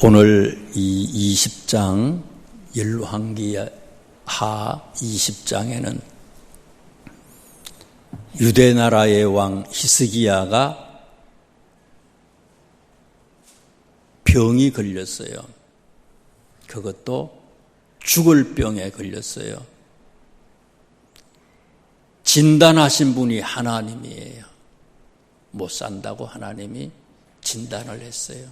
오늘 이 20장 열왕기하 20장에는 유대 나라의 왕 히스기야가 병이 걸렸어요. 그것도 죽을 병에 걸렸어요. 진단하신 분이 하나님이에요. 못 산다고 하나님이 진단을 했어요.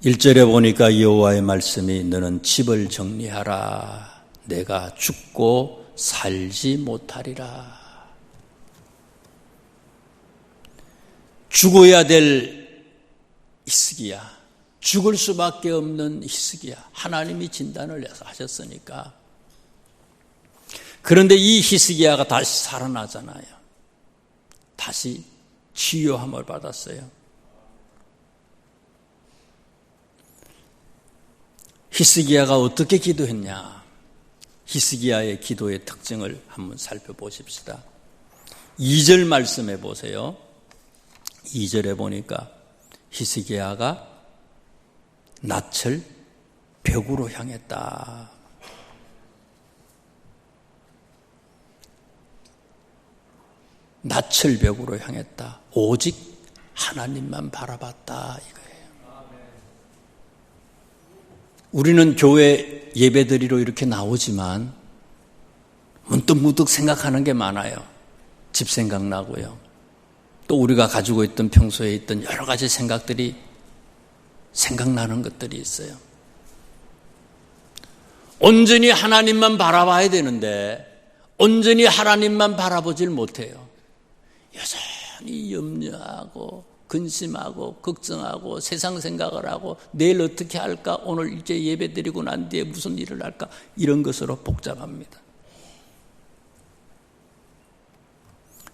1절에 보니까 여호와의 말씀이 너는 집을 정리하라. 내가 죽고 살지 못하리라. 죽어야 될 히스기야, 죽을 수밖에 없는 히스기야, 하나님이 진단을 하셨으니까. 그런데 이 히스기야가 다시 살아나잖아요. 다시 치유함을 받았어요. 히스기야가 어떻게 기도했냐? 히스기야의 기도의 특징을 한번 살펴보십시다. 2절 말씀해 보세요. 2절에 보니까 히스기야가 낯을 벽으로 향했다. 낯을 벽으로 향했다. 오직 하나님만 바라봤다 이거예요. 우리는 교회 예배드리러 이렇게 나오지만 문득문득 생각하는 게 많아요. 집 생각나고요. 또 우리가 가지고 있던 평소에 있던 여러 가지 생각들이 생각나는 것들이 있어요. 온전히 하나님만 바라봐야 되는데 온전히 하나님만 바라보질 못해요. 여전히 염려하고 근심하고 걱정하고 세상 생각을 하고 내일 어떻게 할까, 오늘 이제 예배 드리고 난 뒤에 무슨 일을 할까, 이런 것으로 복잡합니다.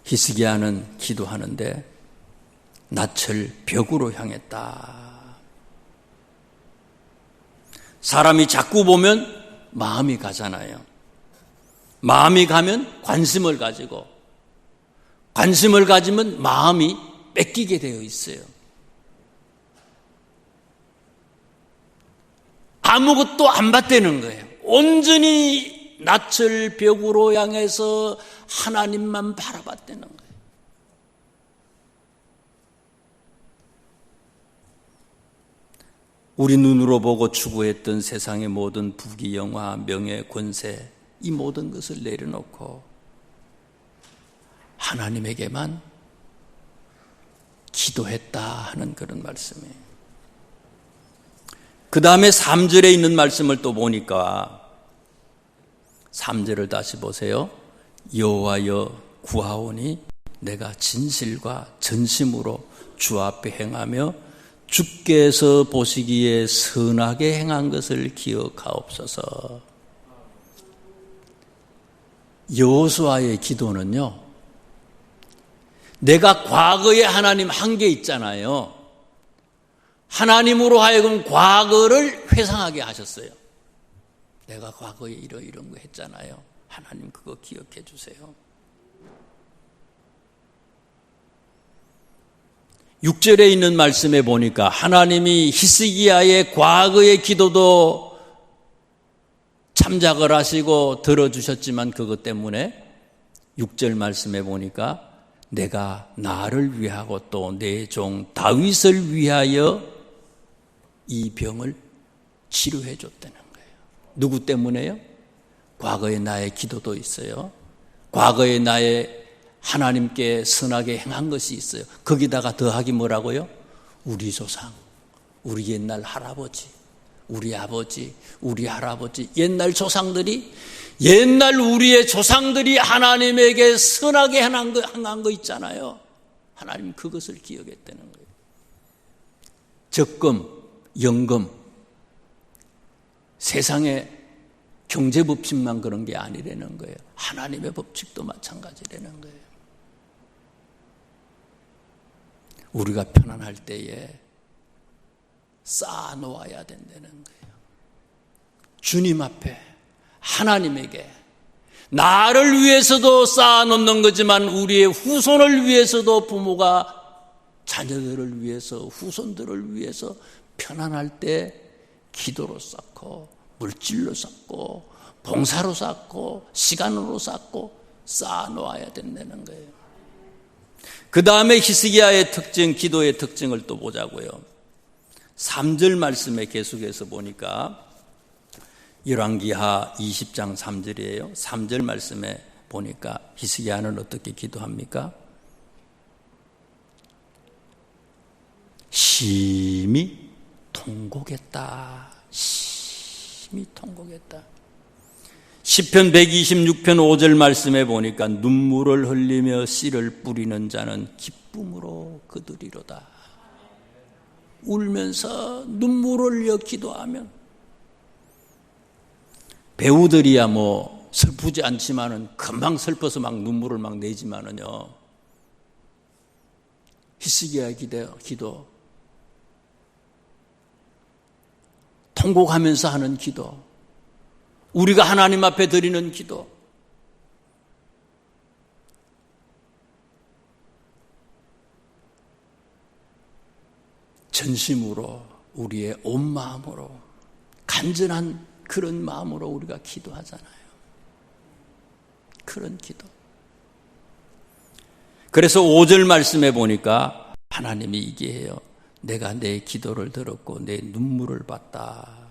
히스기야는 기도하는데 낯을 벽으로 향했다. 사람이 자꾸 보면 마음이 가잖아요. 마음이 가면 관심을 가지고, 관심을 가지면 마음이 뺏기게 되어 있어요. 아무것도 안 받대는 거예요. 온전히 낯을 벽으로 향해서 하나님만 바라봤다는 거예요. 우리 눈으로 보고 추구했던 세상의 모든 부귀, 영화, 명예, 권세, 이 모든 것을 내려놓고 하나님에게만 기도했다 하는 그런 말씀이에요. 그 다음에 3절에 있는 말씀을 또 보니까 3절을 다시 보세요. 여호와여 구하오니 내가 진실과 전심으로 주 앞에 행하며 주께서 보시기에 선하게 행한 것을 기억하옵소서. 여호수아의 기도는요, 내가 과거에 하나님 한 게 있잖아요. 하나님으로 하여금 과거를 회상하게 하셨어요. 내가 과거에 이런 거 했잖아요. 하나님 그거 기억해 주세요. 6절에 있는 말씀에 보니까 하나님이 히스기야의 과거의 기도도 참작을 하시고 들어주셨지만 그것 때문에 6절 말씀에 보니까 내가 나를 위하고 또 내 종 다윗을 위하여 이 병을 치료해 줬다는 거예요. 누구 때문에요? 과거의 나의 기도도 있어요. 과거의 나의 하나님께 선하게 행한 것이 있어요. 거기다가 더하기 뭐라고요? 우리 조상, 우리 옛날 할아버지, 우리 아버지, 우리 할아버지, 옛날 조상들이, 옛날 우리의 조상들이 하나님에게 선하게 행한 거 있잖아요. 하나님 그것을 기억했다는 거예요. 적금, 연금, 세상의 경제 법칙만 그런 게 아니라는 거예요. 하나님의 법칙도 마찬가지라는 거예요. 우리가 편안할 때에 쌓아놓아야 된다는 거예요. 주님 앞에, 하나님에게, 나를 위해서도 쌓아놓는 거지만 우리의 후손을 위해서도 부모가 자녀들을 위해서, 후손들을 위해서 편안할 때 기도로 쌓고, 물질로 쌓고, 봉사로 쌓고, 시간으로 쌓고 쌓아놓아야 된다는 거예요. 그 다음에 히스기야의 특징, 기도의 특징을 또 보자고요. 3절 말씀에 계속해서 보니까 열왕기하 20장 3절이에요. 3절 말씀에 보니까 히스기야는 어떻게 기도합니까? 심히 통곡했다. 심히 통곡했다. 시편 126편 5절 말씀에 보니까 눈물을 흘리며 씨를 뿌리는 자는 기쁨으로 거두리로다. 울면서 눈물을 흘려 기도하면, 배우들이야 뭐 슬프지 않지만은 금방 슬퍼서 막 눈물을 막 내지만은요, 히스기야의 기도, 통곡하면서 하는 기도, 우리가 하나님 앞에 드리는 기도, 전심으로, 우리의 온 마음으로, 간절한 그런 마음으로 우리가 기도하잖아요. 그런 기도. 그래서 5절 말씀에 보니까 하나님이 얘기해요. 내가 내 기도를 들었고 내 눈물을 봤다.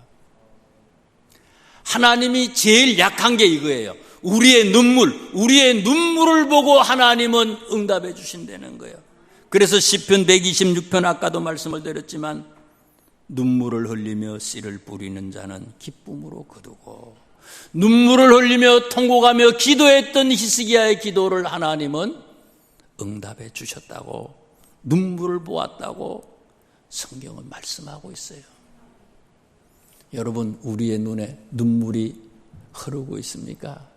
하나님이 제일 약한 게 이거예요. 우리의 눈물을 보고 하나님은 응답해 주신다는 거예요. 그래서 시편 126편 아까도 말씀을 드렸지만 눈물을 흘리며 씨를 뿌리는 자는 기쁨으로 거두고, 눈물을 흘리며 통곡하며 기도했던 히스기야의 기도를 하나님은 응답해 주셨다고, 눈물을 보았다고 성경은 말씀하고 있어요. 여러분, 우리의 눈에 눈물이 흐르고 있습니까?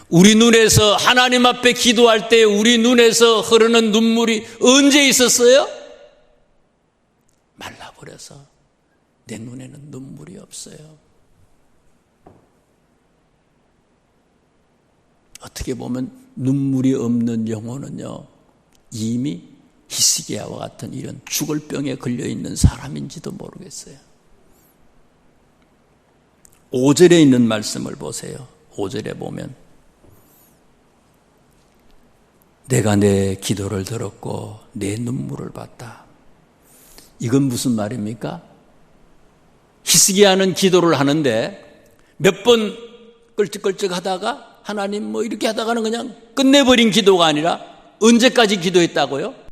우리 눈에서, 하나님 앞에 기도할 때 우리 눈에서 흐르는 눈물이 언제 있었어요? 말라버려서 내 눈에는 눈물이 없어요. 어떻게 보면 눈물이 없는 영혼은요, 이미 히스기야와 같은 이런 죽을 병에 걸려있는 사람인지도 모르겠어요. 5절에 있는 말씀을 보세요. 5절에 보면 내가 내 기도를 들었고 내 눈물을 봤다. 이건 무슨 말입니까? 히스기야는 기도를 하는데 몇 번 끌적끌적 하다가 하나님 뭐 이렇게 하다가는 그냥 끝내버린 기도가 아니라 언제까지 기도했다고요?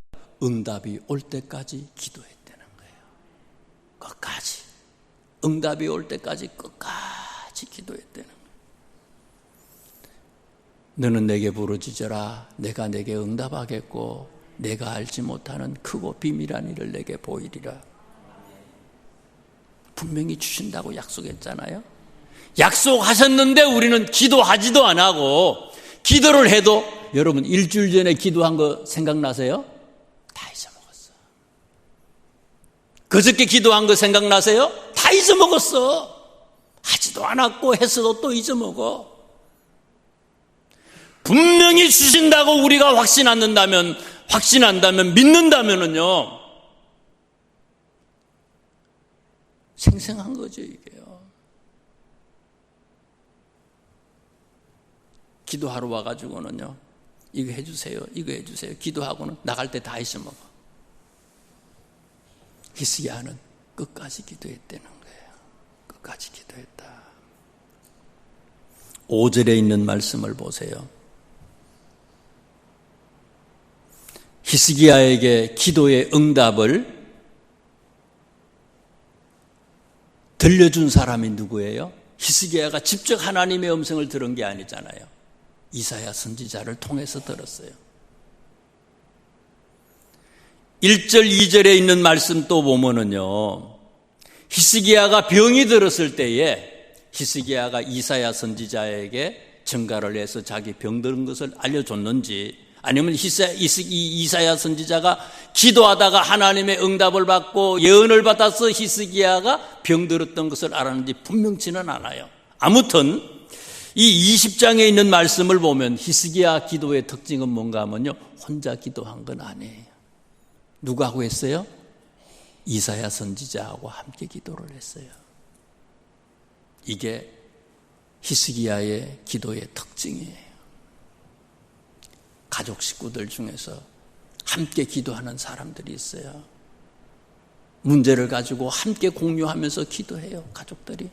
응답이 올 때까지 기도했다는 거예요. 끝까지. 응답이 올 때까지 끝까지 기도했다는 거예요. 너는 내게 부르짖어라. 내가 내게 응답하겠고 내가 알지 못하는 크고 비밀한 일을 내게 보이리라. 분명히 주신다고 약속했잖아요. 약속하셨는데 우리는 기도하지도 안 하고, 기도를 해도 여러분 일주일 전에 기도한 거 생각나세요? 다 잊어먹었어. 그저께 기도한 거 생각나세요? 다 잊어먹었어. 하지도 않았고 했어도 또 잊어먹어. 분명히 주신다고 우리가 확신한다면, 믿는다면은요, 생생한 거죠, 이게요. 기도하러 와가지고는요, 이거 해주세요, 이거 해주세요. 기도하고는 나갈 때 다 잊어먹어. 히스기야는 끝까지 기도했다는 거예요. 끝까지 기도했다. 5절에 있는 말씀을 보세요. 히스기야에게 기도의 응답을 들려준 사람이 누구예요? 히스기야가 직접 하나님의 음성을 들은 게 아니잖아요. 이사야 선지자를 통해서 들었어요. 1절, 2절에 있는 말씀 또 보면은요, 히스기야가 병이 들었을 때에 히스기야가 이사야 선지자에게 전가를 해서 자기 병든 것을 알려줬는지, 아니면 이사야 선지자가 기도하다가 하나님의 응답을 받고 예언을 받아서 히스기야가 병들었던 것을 알았는지 분명치는 않아요. 아무튼 이 20장에 있는 말씀을 보면 히스기야 기도의 특징은 뭔가 하면요, 혼자 기도한 건 아니에요. 누구하고 했어요? 이사야 선지자하고 함께 기도를 했어요. 이게 히스기야의 기도의 특징이에요. 가족 식구들 중에서 함께 기도하는 사람들이 있어요. 문제를 가지고 함께 공유하면서 기도해요, 가족들이.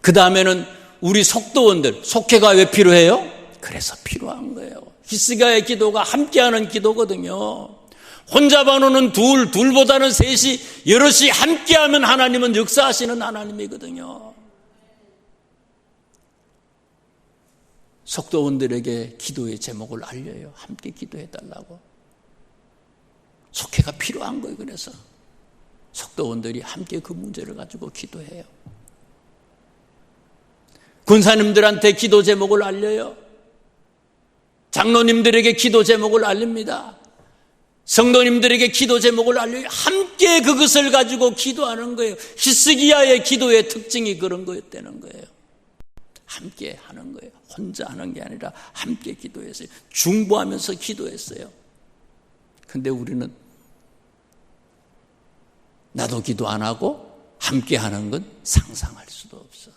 그 다음에는 우리 속도원들, 속회가 왜 필요해요? 그래서 필요한 거예요. 히스기야의 기도가 함께하는 기도거든요. 혼자 반오는 둘보다는 셋이, 여럿이 함께하면 하나님은 역사하시는 하나님이거든요. 속도원들에게 기도의 제목을 알려요. 함께 기도해달라고. 속회가 필요한 거예요. 그래서 속도원들이 함께 그 문제를 가지고 기도해요. 군사님들한테 기도 제목을 알려요. 장로님들에게 기도 제목을 알립니다. 성도님들에게 기도 제목을 알려요. 함께 그것을 가지고 기도하는 거예요. 히스기야의 기도의 특징이 그런 거였다는 거예요. 함께 하는 거예요. 혼자 하는 게 아니라 함께 기도했어요. 중보하면서 기도했어요. 근데 우리는 나도 기도 안 하고 함께 하는 건 상상할 수도 없어.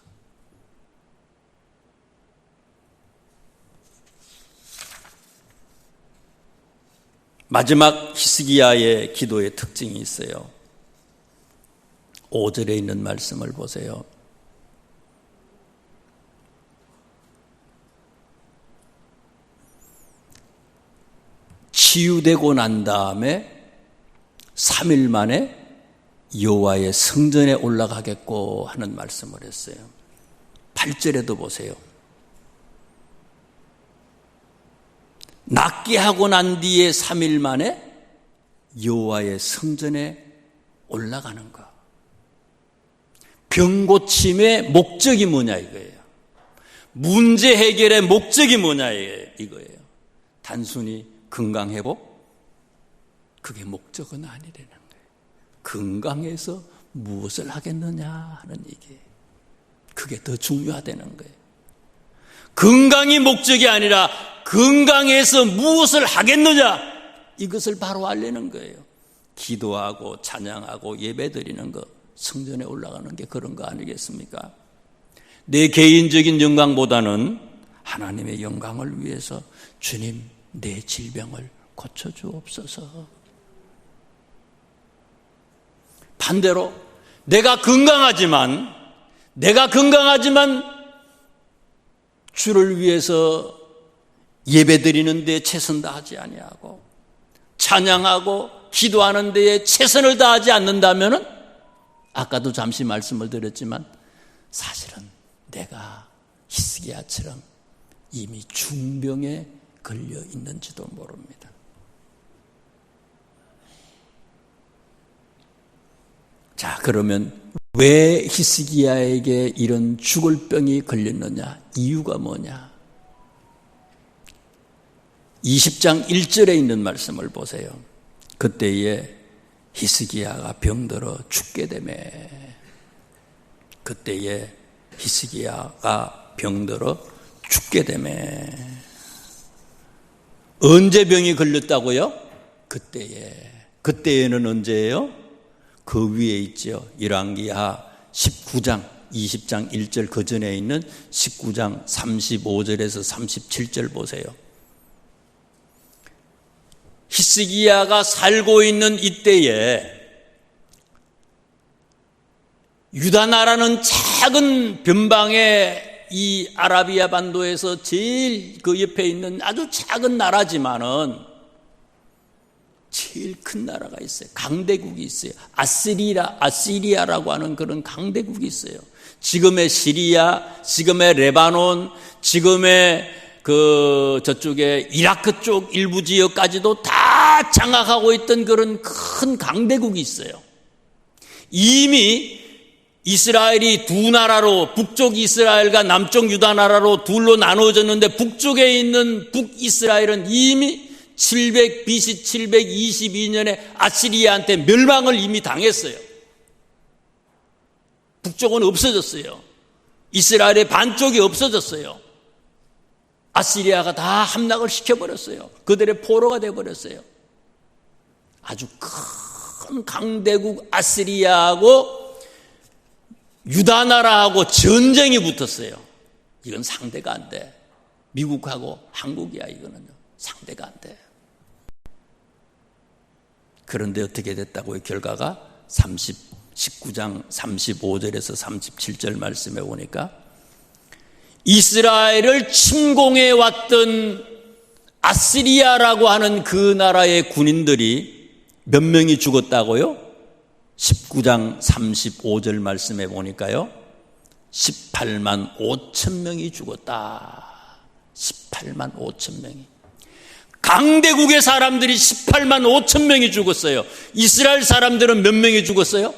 마지막 히스기야의 기도의 특징이 있어요. 5절에 있는 말씀을 보세요. 치유되고 난 다음에 3일 만에 여호와의 성전에 올라가겠고 하는 말씀을 했어요. 8절에도 보세요. 낫게 하고 난 뒤에 3일 만에 여호와의 성전에 올라가는 것. 병 고침의 목적이 뭐냐 이거예요. 문제 해결의 목적이 뭐냐 이거예요. 단순히 건강 회복? 그게 목적은 아니라는 거예요. 건강해서 무엇을 하겠느냐 하는 얘기예요. 그게 더 중요하다는 거예요. 건강이 목적이 아니라 건강해서 무엇을 하겠느냐, 이것을 바로 알리는 거예요. 기도하고 찬양하고 예배드리는 거, 성전에 올라가는 게 그런 거 아니겠습니까? 내 개인적인 영광보다는 하나님의 영광을 위해서 주님 내 질병을 고쳐주옵소서. 반대로 내가 건강하지만 주를 위해서 예배드리는 데에 최선 다하지 아니하고 찬양하고 기도하는 데에 최선을 다하지 않는다면은 아까도 잠시 말씀을 드렸지만 사실은 내가 히스기야처럼 이미 중병에 걸려 있는지도 모릅니다. 자, 그러면 왜 히스기야에게 이런 죽을 병이 걸렸느냐? 이유가 뭐냐? 20장 1절에 있는 말씀을 보세요. 그때에 히스기야가 병들어 죽게 되매. 그때에 히스기야가 병들어 죽게 되매. 언제 병이 걸렸다고요? 그때에는 언제예요? 그 위에 있죠. 열왕기하 19장 20장 1절 그 전에 있는 19장 35절에서 37절 보세요. 히스기야가 살고 있는 이때에 유다 나라는 작은 변방에 이 아라비아 반도에서 제일 그 옆에 있는 아주 작은 나라지만은 제일 큰 나라가 있어요. 강대국이 있어요. 아시리아라고 하는 그런 강대국이 있어요. 지금의 시리아, 지금의 레바논, 지금의 저쪽에 이라크 쪽 일부 지역까지도 다 장악하고 있던 그런 큰 강대국이 있어요. 이미 이스라엘이 두 나라로, 북쪽 이스라엘과 남쪽 유다 나라로 둘로 나누어졌는데 북쪽에 있는 북이스라엘은 이미 BC 722년에 아시리아한테 멸망을 이미 당했어요. 북쪽은 없어졌어요. 이스라엘의 반쪽이 없어졌어요. 아시리아가 다 함락을 시켜버렸어요. 그들의 포로가 되어버렸어요. 아주 큰 강대국 아시리아하고 유다 나라하고 전쟁이 붙었어요. 이건 상대가 안 돼. 미국하고 한국이야. 이거는요, 상대가 안 돼. 그런데 어떻게 됐다고요? 결과가 19장 35절에서 37절 말씀에 보니까 이스라엘을 침공해 왔던 아시리아라고 하는 그 나라의 군인들이 몇 명이 죽었다고요? 19장 35절 말씀에 보니까요, 18만 5천 명이 죽었다. 18만 5천 명이. 강대국의 사람들이 18만 5천 명이 죽었어요. 이스라엘 사람들은 몇 명이 죽었어요?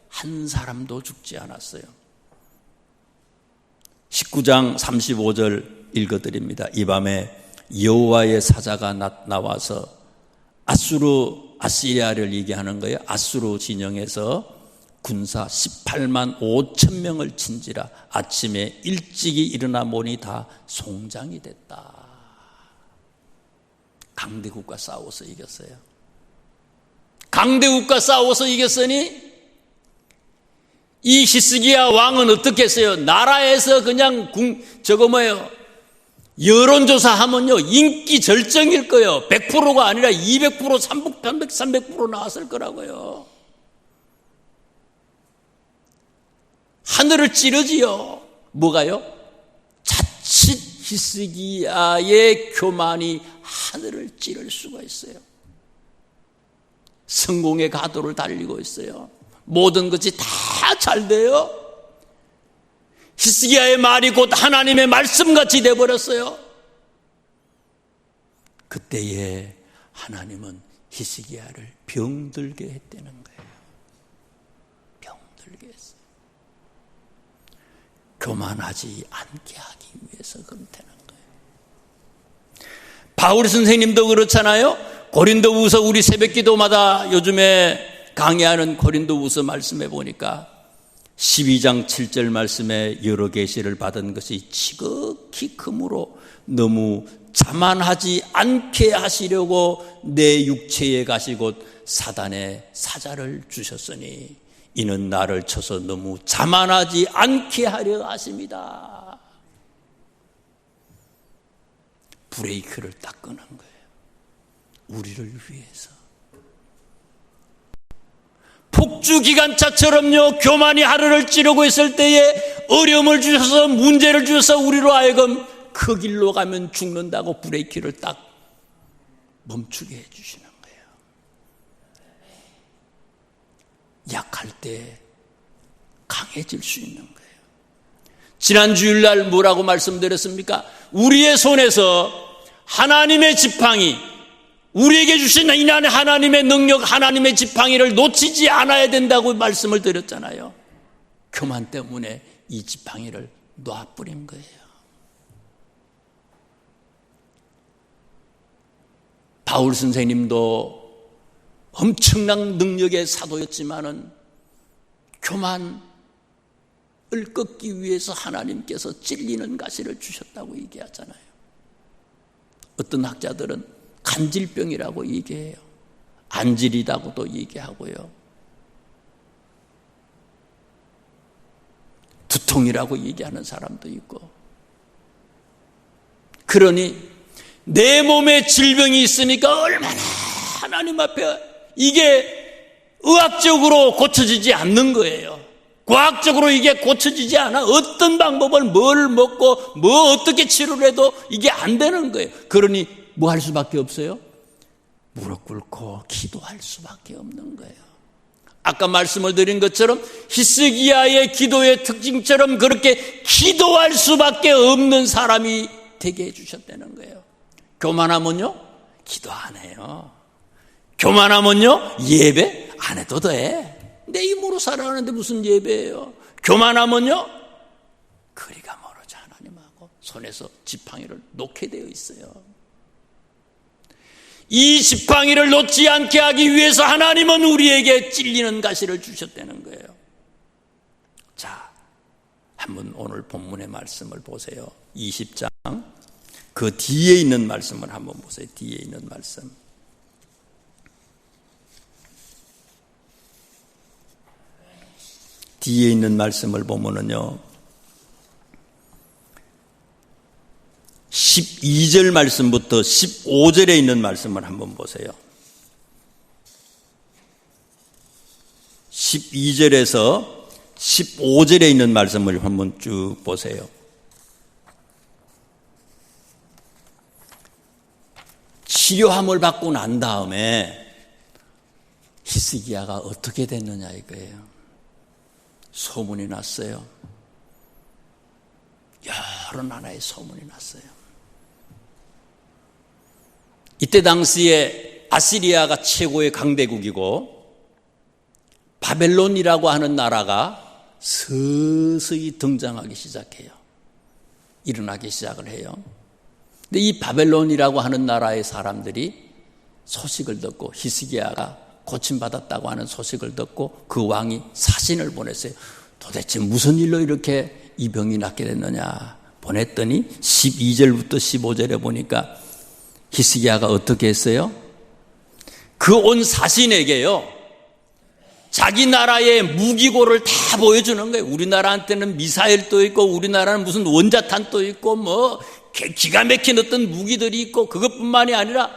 한 사람도 죽지 않았어요. 19장 35절 읽어드립니다. 이 밤에 여호와의 사자가 나와서 아시리아를 얘기하는 거예요. 아수르 진영에서 군사 18만 5천 명을 친지라 아침에 일찍이 일어나 보니 다 송장이 됐다. 강대국과 싸워서 이겼어요. 강대국과 싸워서 이겼으니 이 히스기야 왕은 어떻게 했어요? 나라에서 그냥 여론조사 하면요, 인기 절정일 거예요. 100%가 아니라 200%, 300% 나왔을 거라고요. 하늘을 찌르지요. 뭐가요? 자칫 히스기야의 교만이 하늘을 찌를 수가 있어요. 성공의 가도를 달리고 있어요. 모든 것이 다 잘 돼요. 히스기야의 말이 곧 하나님의 말씀같이 돼버렸어요. 그때에 하나님은 히스기야를 병들게 했다는 거예요. 병들게 했어요. 교만하지 않게 하기 위해서 그렇다는 거예요. 바울 선생님도 그렇잖아요. 고린도후서 우리 새벽기도마다 요즘에 강의하는 고린도후서 말씀해 보니까 12장 7절 말씀에 여러 계시를 받은 것이 지극히 크므로 너무 자만하지 않게 하시려고 내 육체에 가시고 사단의 사자를 주셨으니 이는 나를 쳐서 너무 자만하지 않게 하려 하십니다. 브레이크를 딱 끄는 거예요. 우리를 위해서. 폭주기관차처럼요, 교만이 하늘을 찌르고 있을 때에 어려움을 주셔서 문제를 주셔서 우리로 하여금 그 길로 가면 죽는다고 브레이크를 딱 멈추게 해주시는 거예요. 약할 때 강해질 수 있는 거예요. 지난 주일날 뭐라고 말씀드렸습니까? 우리의 손에서 하나님의 지팡이, 우리에게 주신 이날의 하나님의 능력, 하나님의 지팡이를 놓치지 않아야 된다고 말씀을 드렸잖아요. 교만 때문에 이 지팡이를 놔버린 거예요. 바울 선생님도 엄청난 능력의 사도였지만은 교만을 꺾기 위해서 하나님께서 찔리는 가시를 주셨다고 얘기하잖아요. 어떤 학자들은 간질병이라고 얘기해요. 안질이라고도 얘기하고요. 두통이라고 얘기하는 사람도 있고. 그러니 내 몸에 질병이 있으니까 얼마나 하나님 앞에 이게 의학적으로 고쳐지지 않는 거예요. 과학적으로 이게 고쳐지지 않아. 어떤 방법을 뭘 먹고 뭐 어떻게 치료를 해도 이게 안 되는 거예요. 그러니 뭐 할 수밖에 없어요? 무릎 꿇고 기도할 수밖에 없는 거예요. 아까 말씀을 드린 것처럼 히스기야의 기도의 특징처럼 그렇게 기도할 수밖에 없는 사람이 되게 해주셨다는 거예요. 교만하면요, 기도 안 해요. 교만하면요, 예배 안 해도 돼. 내 힘으로 살아가는데 무슨 예배예요? 교만하면요, 거리가 멀어져. 하나님하고 손에서 지팡이를 놓게 되어 있어요. 이 지팡이를 놓지 않게 하기 위해서 하나님은 우리에게 찔리는 가시를 주셨다는 거예요. 자, 한번 오늘 본문의 말씀을 보세요. 20장 그 뒤에 있는 말씀을 한번 보세요. 뒤에 있는 말씀. 뒤에 있는 말씀을 보면은요, 12절 말씀부터 15절에 있는 말씀을 한번 보세요. 12절에서 15절에 있는 말씀을 한번 쭉 보세요. 치료함을 받고 난 다음에 히스기야가 어떻게 됐느냐 이거예요. 소문이 났어요. 여러 나라의 소문이 났어요. 이때 당시에 아시리아가 최고의 강대국이고 바벨론이라고 하는 나라가 서서히 등장하기 시작해요. 일어나기 시작을 해요. 근데 이 바벨론이라고 하는 나라의 사람들이 소식을 듣고 히스기야가 고침받았다고 하는 소식을 듣고 그 왕이 사신을 보냈어요. 도대체 무슨 일로 이렇게 이 병이 낫게 됐느냐 보냈더니 12절부터 15절에 보니까 히스기야가 어떻게 했어요? 그 온 사신에게요, 자기 나라의 무기고를 다 보여주는 거예요. 우리나라한테는 미사일도 있고 우리나라는 무슨 원자탄도 있고 뭐 기가 막힌 어떤 무기들이 있고 그것뿐만이 아니라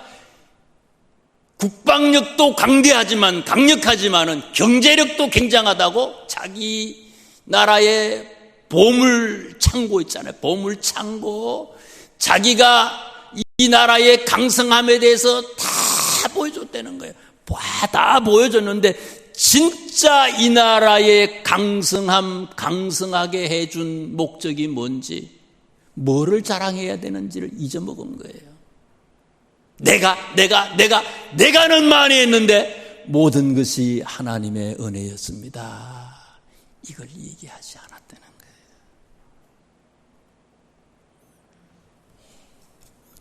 국방력도 강력하지만은 경제력도 굉장하다고 자기 나라의 보물 창고 있잖아요. 보물 창고. 자기가 이 나라의 강성함에 대해서 다 보여줬다는 거예요. 다 보여줬는데 진짜 이 나라의 강성하게 해준 목적이 뭔지, 뭐를 자랑해야 되는지를 잊어먹은 거예요. 내가는 많이 했는데 모든 것이 하나님의 은혜였습니다. 이걸 얘기하지 않았다는 거예요.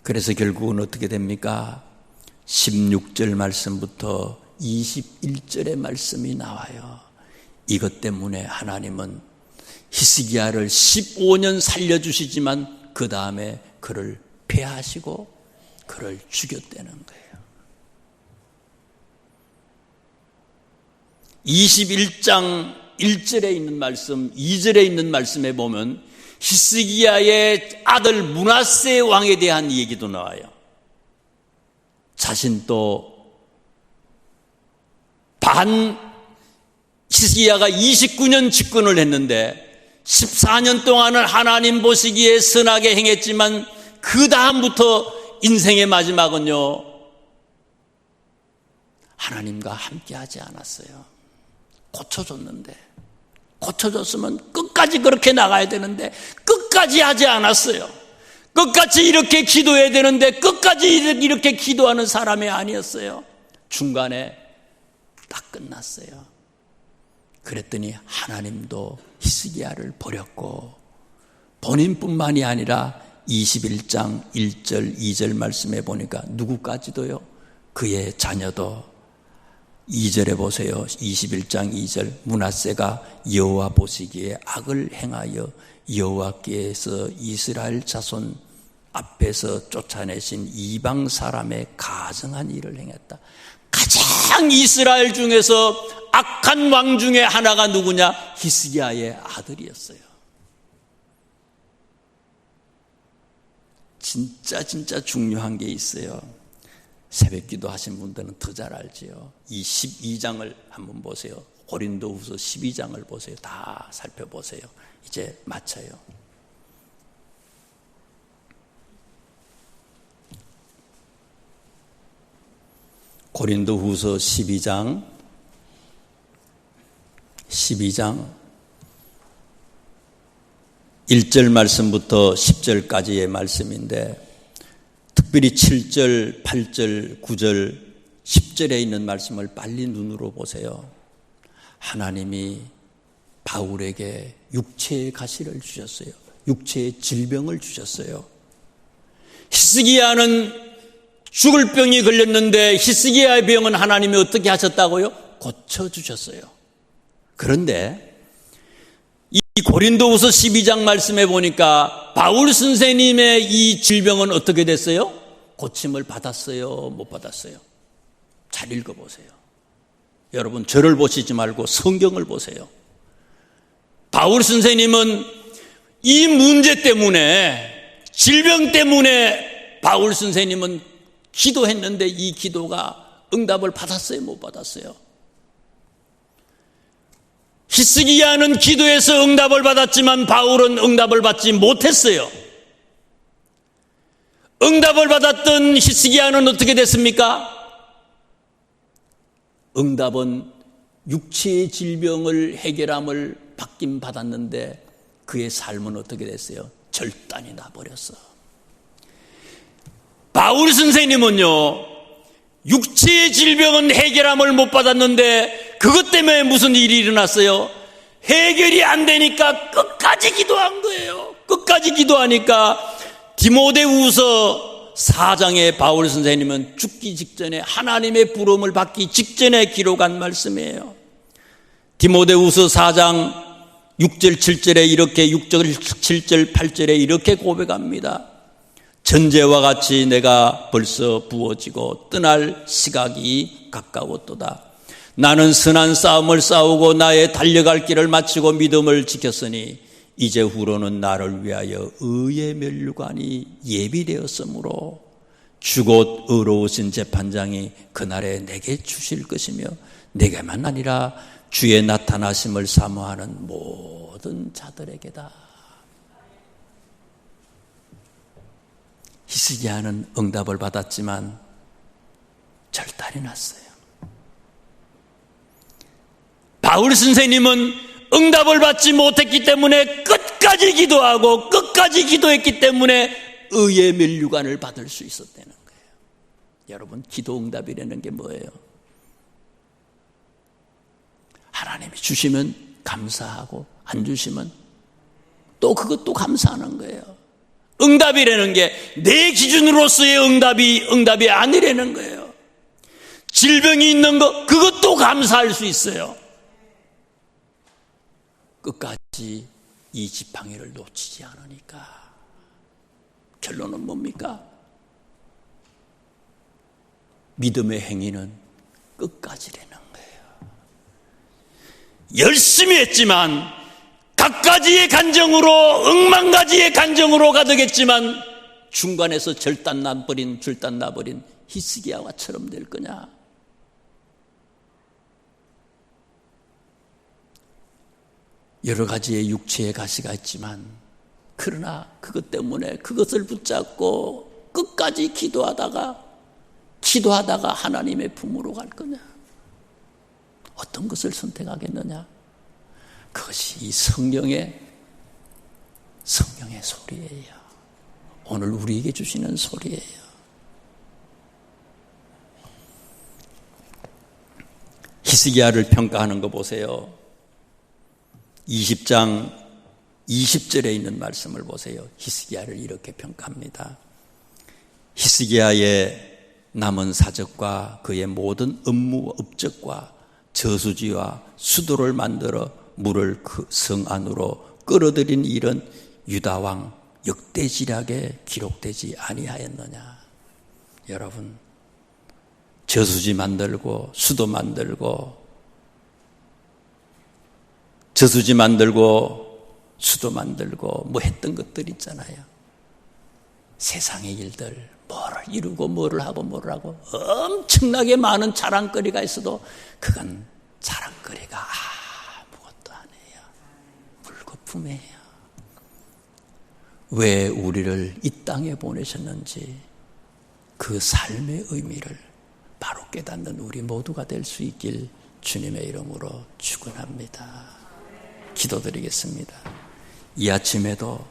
그래서 결국은 어떻게 됩니까? 16절 말씀부터 21절의 말씀이 나와요. 이것 때문에 하나님은 히스기야를 15년 살려주시지만 그 다음에 그를 폐하시고 그를 죽였다는 거예요. 21장 1절에 있는 말씀, 2절에 있는 말씀에 보면 히스기야의 아들 므낫세 왕에 대한 얘기도 나와요. 자신도 히스기야가 29년 집권을 했는데 14년 동안은 하나님 보시기에 선하게 행했지만 그 다음부터 인생의 마지막은요, 하나님과 함께하지 않았어요. 고쳐줬으면 끝까지 그렇게 나가야 되는데 끝까지 하지 않았어요. 끝까지 이렇게 기도해야 되는데 끝까지 이렇게 기도하는 사람이 아니었어요. 중간에 딱 끝났어요. 그랬더니 하나님도 히스기야를 버렸고 본인뿐만이 아니라 21장 1절 2절 말씀에 보니까 누구까지도요, 그의 자녀도 2절에 보세요. 21장 2절 므낫세가 여호와 보시기에 악을 행하여 여호와께서 이스라엘 자손 앞에서 쫓아내신 이방 사람의 가증한 일을 행했다. 가장 이스라엘 중에서 악한 왕 중에 하나가 누구냐? 히스기야의 아들이었어요. 진짜 중요한 게 있어요. 새벽기도 하신 분들은 더 잘 알지요. 이 12장을 한번 보세요. 고린도후서 12장을 보세요. 다 살펴보세요. 이제 마쳐요. 고린도후서 12장 1절 말씀부터 10절까지의 말씀인데 특별히 7절, 8절, 9절, 10절에 있는 말씀을 빨리 눈으로 보세요. 하나님이 바울에게 육체의 가시를 주셨어요. 육체의 질병을 주셨어요. 히스기야는 죽을 병이 걸렸는데 히스기야의 병은 하나님이 어떻게 하셨다고요? 고쳐주셨어요. 그런데 이 이 고린도후서 12장 말씀해 보니까 바울 선생님의 이 질병은 어떻게 됐어요? 고침을 받았어요? 못 받았어요? 잘 읽어보세요. 여러분 저를 보시지 말고 성경을 보세요. 바울 선생님은 이 문제 때문에, 질병 때문에 바울 선생님은 기도했는데 이 기도가 응답을 받았어요? 못 받았어요? 히스기야는 기도해서 응답을 받았지만 바울은 응답을 받지 못했어요. 응답을 받았던 히스기야는 어떻게 됐습니까? 응답은 육체의 질병을 해결함을 받긴 받았는데 그의 삶은 어떻게 됐어요? 절단이 나버렸어. 바울 선생님은요, 육체의 질병은 해결함을 못 받았는데 그것 때문에 무슨 일이 일어났어요? 해결이 안 되니까 끝까지 기도한 거예요. 끝까지 기도하니까 디모데후서 4장에 바울 선생님은 죽기 직전에, 하나님의 부름을 받기 직전에 기록한 말씀이에요. 디모데후서 4장 6절 7절에 이렇게, 6절 7절 8절에 이렇게 고백합니다. 전제와 같이 내가 벌써 부어지고 떠날 시각이 가까웠도다. 나는 선한 싸움을 싸우고 나의 달려갈 길을 마치고 믿음을 지켰으니 이제 후로는 나를 위하여 의의 면류관이 예비되었으므로 주곧 의로우신 재판장이 그날에 내게 주실 것이며 내게만 아니라 주의 나타나심을 사모하는 모든 자들에게다. 히스기야는 응답을 받았지만 절단이 났어요. 바울 선생님은 응답을 받지 못했기 때문에 끝까지 기도하고 끝까지 기도했기 때문에 의의 면류관을 받을 수 있었다는 거예요. 여러분, 기도 응답이라는 게 뭐예요? 하나님이 주시면 감사하고 안 주시면 또 그것도 감사하는 거예요. 응답이라는 게 내 기준으로서의 응답이 아니라는 거예요. 질병이 있는 거, 그것도 감사할 수 있어요. 끝까지 이 지팡이를 놓치지 않으니까. 결론은 뭡니까? 믿음의 행위는 끝까지라는 거예요. 열심히 했지만 갖가지의 간정으로, 억만가지의 간정으로 가득했지만 중간에서 절단 나버린 히스기야와처럼 될 거냐? 여러 가지의 육체의 가시가 있지만 그러나 그것 때문에 그것을 붙잡고 끝까지 기도하다가 하나님의 품으로 갈 거냐? 어떤 것을 선택하겠느냐? 그것이 이 성경의 소리예요. 오늘 우리에게 주시는 소리예요. 히스기야를 평가하는 거 보세요. 20장 20절에 있는 말씀을 보세요. 히스기야를 이렇게 평가합니다. 히스기야의 남은 사적과 그의 모든 업무 업적과 저수지와 수도를 만들어 물을 그 성 안으로 끌어들인 일은 유다 왕 역대지략에 기록되지 아니하였느냐. 여러분, 저수지 만들고 수도 만들고 수도 만들고 뭐 했던 것들 있잖아요. 세상의 일들, 뭐를 이루고 뭐를 하고 엄청나게 많은 자랑거리가 있어도 그건 자랑거리가 아무것도 아니에요. 물거품이에요. 왜 우리를 이 땅에 보내셨는지 그 삶의 의미를 바로 깨닫는 우리 모두가 될 수 있길 주님의 이름으로 축원합니다. 기도드리겠습니다. 이 아침에도